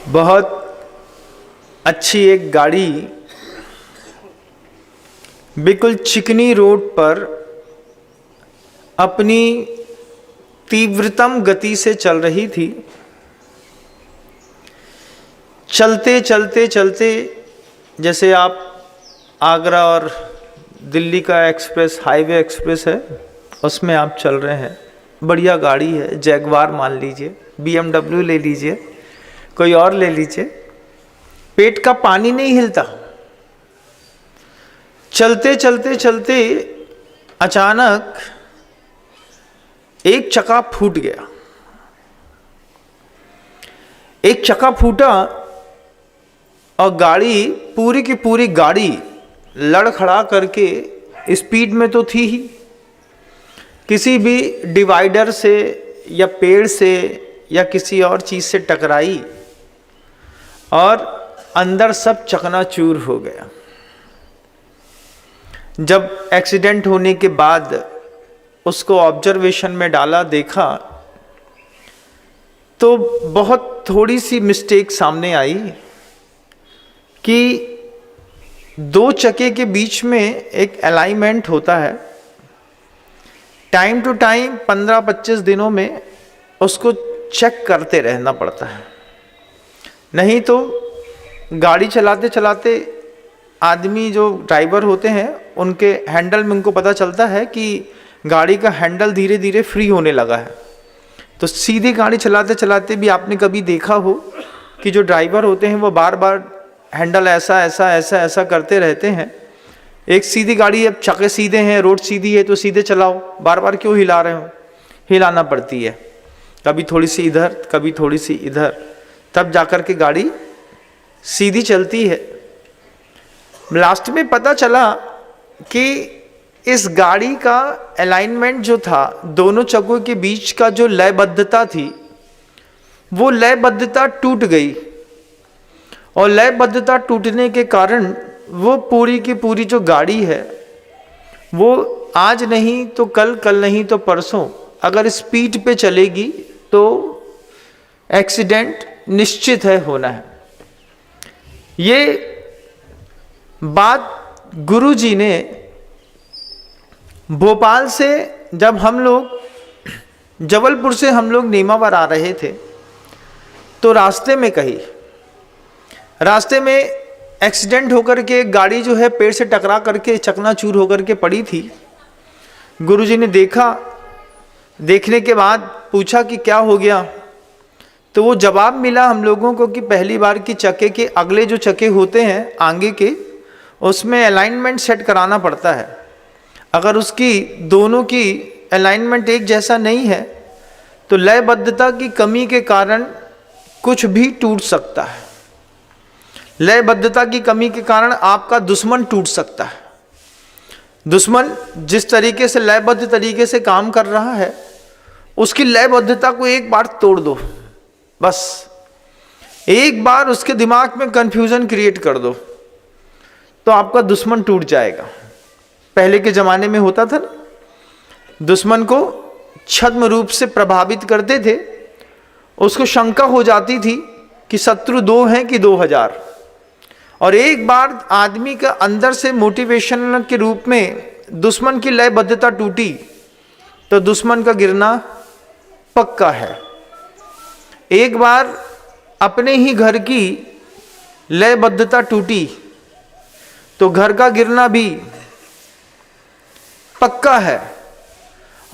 बहुत अच्छी एक गाड़ी बिल्कुल चिकनी रोड पर अपनी तीव्रतम गति से चल रही थी। चलते चलते चलते, जैसे आप आगरा और दिल्ली का एक्सप्रेस हाईवे एक्सप्रेस है उसमें आप चल रहे हैं, बढ़िया गाड़ी है, जैगवार मान लीजिए, BMW ले लीजिए, कोई और ले लीजिए, पेट का पानी नहीं हिलता। चलते चलते चलते अचानक एक चक्का फूट गया। एक चक्का फूटा और गाड़ी पूरी की पूरी गाड़ी लड़खड़ा करके, स्पीड में तो थी ही, किसी भी डिवाइडर से या पेड़ से या किसी और चीज़ से टकराई और अंदर सब चकनाचूर हो गया। जब एक्सीडेंट होने के बाद उसको ऑब्जर्वेशन में डाला, देखा तो बहुत थोड़ी सी मिस्टेक सामने आई कि दो चक्के के बीच में एक अलाइनमेंट होता है। टाइम टू टाइम 15-25 दिनों में उसको चेक करते रहना पड़ता है, नहीं तो गाड़ी चलाते चलाते आदमी जो ड्राइवर होते हैं उनके हैंडल में उनको पता चलता है कि गाड़ी का हैंडल धीरे धीरे फ्री होने लगा है। तो सीधी गाड़ी चलाते चलाते भी आपने कभी देखा हो कि जो ड्राइवर होते हैं वो बार बार हैंडल ऐसा ऐसा ऐसा ऐसा करते रहते हैं। एक सीधी गाड़ी, अब चक्के सीधे हैं, रोड सीधी है तो सीधे चलाओ, बार बार क्यों हिला रहे हो? हिलाना पड़ती है, कभी थोड़ी सी इधर कभी थोड़ी सी इधर, तब जाकर के गाड़ी सीधी चलती है। लास्ट में पता चला कि इस गाड़ी का अलाइनमेंट जो था, दोनों चक्कों के बीच का जो लयबद्धता थी, वो लयबद्धता टूट गई और लयबद्धता टूटने के कारण वो पूरी की पूरी जो गाड़ी है वो आज नहीं तो कल, कल नहीं तो परसों अगर स्पीड पे चलेगी तो एक्सीडेंट निश्चित है होना है। ये बात गुरुजी ने भोपाल से, जब हम लोग जबलपुर से हम लोग नेमावर आ रहे थे तो रास्ते में कही। रास्ते में एक्सीडेंट होकर के गाड़ी जो है पेड़ से टकरा करके चकनाचूर होकर के पड़ी थी। गुरुजी ने देखा, देखने के बाद पूछा कि क्या हो गया, तो वो जवाब मिला हम लोगों को कि पहली बार की चक्के के अगले जो चक्के होते हैं आगे के, उसमें अलाइनमेंट सेट कराना पड़ता है। अगर उसकी दोनों की अलाइनमेंट एक जैसा नहीं है तो लयबद्धता की कमी के कारण कुछ भी टूट सकता है। लयबद्धता की कमी के कारण आपका दुश्मन टूट सकता है। दुश्मन जिस तरीके से लयबद्ध तरीके से काम कर रहा है, उसकी लयबद्धता को एक बार तोड़ दो, बस एक बार उसके दिमाग में कंफ्यूजन क्रिएट कर दो तो आपका दुश्मन टूट जाएगा। पहले के ज़माने में होता था ना, दुश्मन को छद्म रूप से प्रभावित करते थे, उसको शंका हो जाती थी कि शत्रु 2 हैं कि 2000, और एक बार आदमी का अंदर से मोटिवेशन के रूप में दुश्मन की लयबद्धता टूटी तो दुश्मन का गिरना पक्का है। एक बार अपने ही घर की लयबद्धता टूटी तो घर का गिरना भी पक्का है,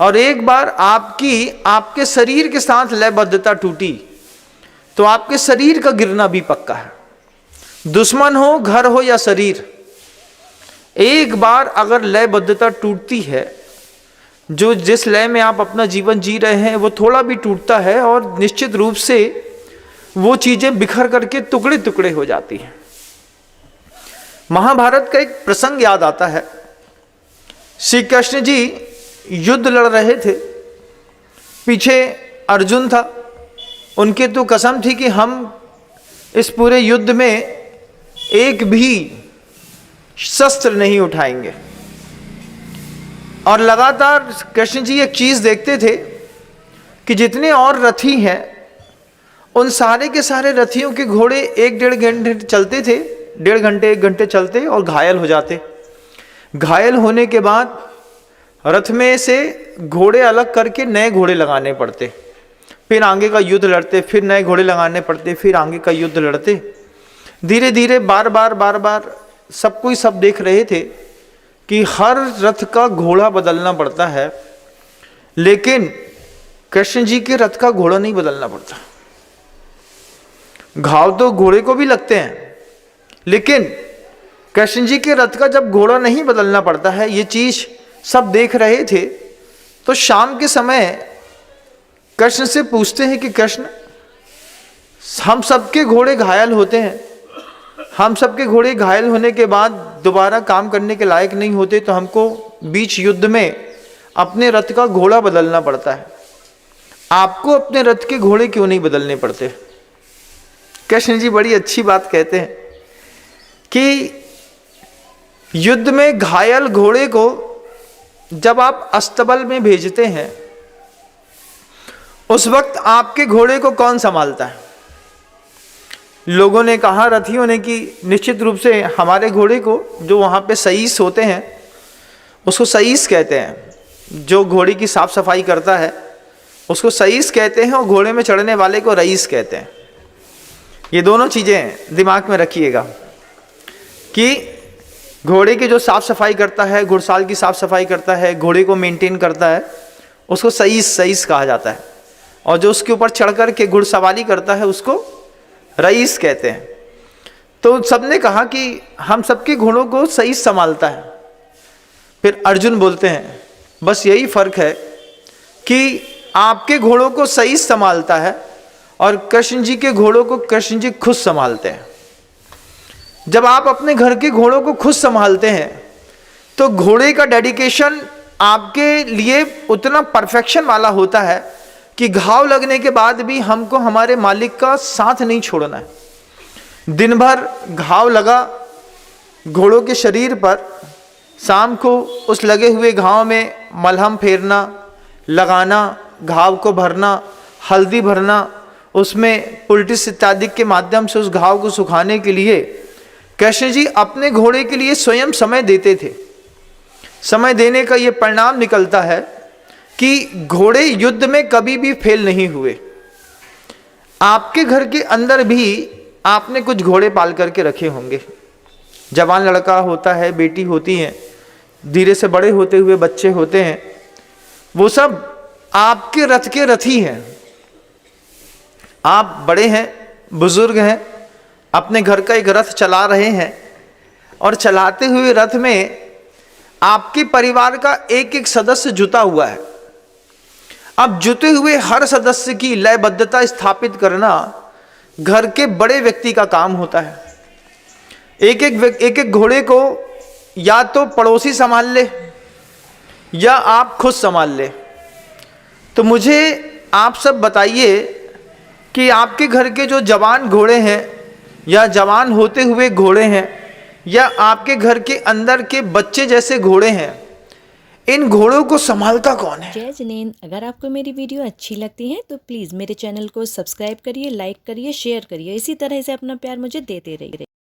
और एक बार आपके शरीर के साथ लयबद्धता टूटी तो आपके शरीर का गिरना भी पक्का है। दुश्मन हो, घर हो या शरीर, एक बार अगर लयबद्धता टूटती है, जो जिस लय में आप अपना जीवन जी रहे हैं वो थोड़ा भी टूटता है और निश्चित रूप से वो चीजें बिखर करके टुकड़े टुकड़े हो जाती हैं। महाभारत का एक प्रसंग याद आता है। श्री कृष्ण जी युद्ध लड़ रहे थे, पीछे अर्जुन था। उनके तो कसम थी कि हम इस पूरे युद्ध में एक भी शस्त्र नहीं उठाएंगे, और लगातार कृष्ण जी एक चीज देखते थे कि जितने और रथी हैं उन सारे के सारे रथियों के घोड़े 1-1.5 घंटे चलते थे, 1.5 घंटे 1 घंटे चलते और घायल हो जाते। घायल होने के बाद रथ में से घोड़े अलग करके नए घोड़े लगाने पड़ते, फिर आगे का युद्ध लड़ते, फिर नए घोड़े लगाने पड़ते, फिर आगे का युद्ध लड़ते। धीरे धीरे बार बार सब कोई सब देख रहे थे कि हर रथ का घोड़ा बदलना पड़ता है, लेकिन कृष्ण जी के रथ का घोड़ा नहीं बदलना पड़ता। घाव तो घोड़े को भी लगते हैं, लेकिन कृष्ण जी के रथ का जब घोड़ा नहीं बदलना पड़ता है, ये चीज सब देख रहे थे। तो शाम के समय कृष्ण से पूछते हैं कि कृष्ण, हम सबके घोड़े घायल होते हैं, हम सबके घोड़े घायल होने के बाद दोबारा काम करने के लायक नहीं होते, तो हमको बीच युद्ध में अपने रथ का घोड़ा बदलना पड़ता है, आपको अपने रथ के घोड़े क्यों नहीं बदलने पड़ते? कृष्ण जी बड़ी अच्छी बात कहते हैं कि युद्ध में घायल घोड़े को जब आप अस्तबल में भेजते हैं, उस वक्त आपके घोड़े को कौन संभालता है? लोगों ने कहा, रथियों ने, कि निश्चित रूप से हमारे घोड़े को, जो वहाँ पे सईस होते हैं, उसको सईस कहते हैं, जो घोड़ी की साफ सफाई करता है उसको सईस कहते हैं, और घोड़े में चढ़ने वाले को रईस कहते हैं। ये दोनों चीज़ें दिमाग में रखिएगा कि घोड़े की जो साफ सफाई करता है, घुड़साल की साफ सफाई करता है, घोड़े को मेंटेन करता है, उसको सईस कहा जाता है, और जो उसके ऊपर चढ़ कर के घुड़सवारी करता है उसको रईस कहते हैं। तो सबने कहा कि हम सबके घोड़ों को सईस संभालता है। फिर अर्जुन बोलते हैं, बस यही फर्क है कि आपके घोड़ों को सईस संभालता है और कृष्ण जी के घोड़ों को कृष्ण जी खुद संभालते हैं। जब आप अपने घर के घोड़ों को खुद संभालते हैं तो घोड़े का डेडिकेशन आपके लिए उतना परफेक्शन वाला होता है कि घाव लगने के बाद भी हमको हमारे मालिक का साथ नहीं छोड़ना है। दिन भर घाव लगा घोड़ों के शरीर पर, शाम को उस लगे हुए घाव में मलहम फेरना, लगाना, घाव को भरना, हल्दी भरना, उसमें पुलटिस इत्यादि के माध्यम से उस घाव को सुखाने के लिए कृष्ण जी अपने घोड़े के लिए स्वयं समय देते थे। समय देने का ये परिणाम निकलता है कि घोड़े युद्ध में कभी भी फेल नहीं हुए। आपके घर के अंदर भी आपने कुछ घोड़े पाल करके रखे होंगे। जवान लड़का होता है, बेटी होती हैं, धीरे से बड़े होते हुए बच्चे होते हैं, वो सब आपके रथ के रथी हैं। आप बड़े हैं, बुजुर्ग हैं, अपने घर का एक रथ चला रहे हैं, और चलाते हुए रथ में आपके परिवार का एक एक सदस्य जुटा हुआ है। अब जुटे हुए हर सदस्य की लयबद्धता स्थापित करना घर के बड़े व्यक्ति का काम होता है। एक एक घोड़े को या तो पड़ोसी संभाल ले या आप खुद संभाल ले। तो मुझे आप सब बताइए कि आपके घर के जो जवान घोड़े हैं या जवान होते हुए घोड़े हैं या आपके घर के अंदर के बच्चे जैसे घोड़े हैं, इन घोड़ों को संभालता कौन है? जय जिनेंद्र, अगर आपको मेरी वीडियो अच्छी लगती है तो प्लीज़ मेरे चैनल को सब्सक्राइब करिए, लाइक करिए, शेयर करिए। इसी तरह से अपना प्यार मुझे देते रहिए।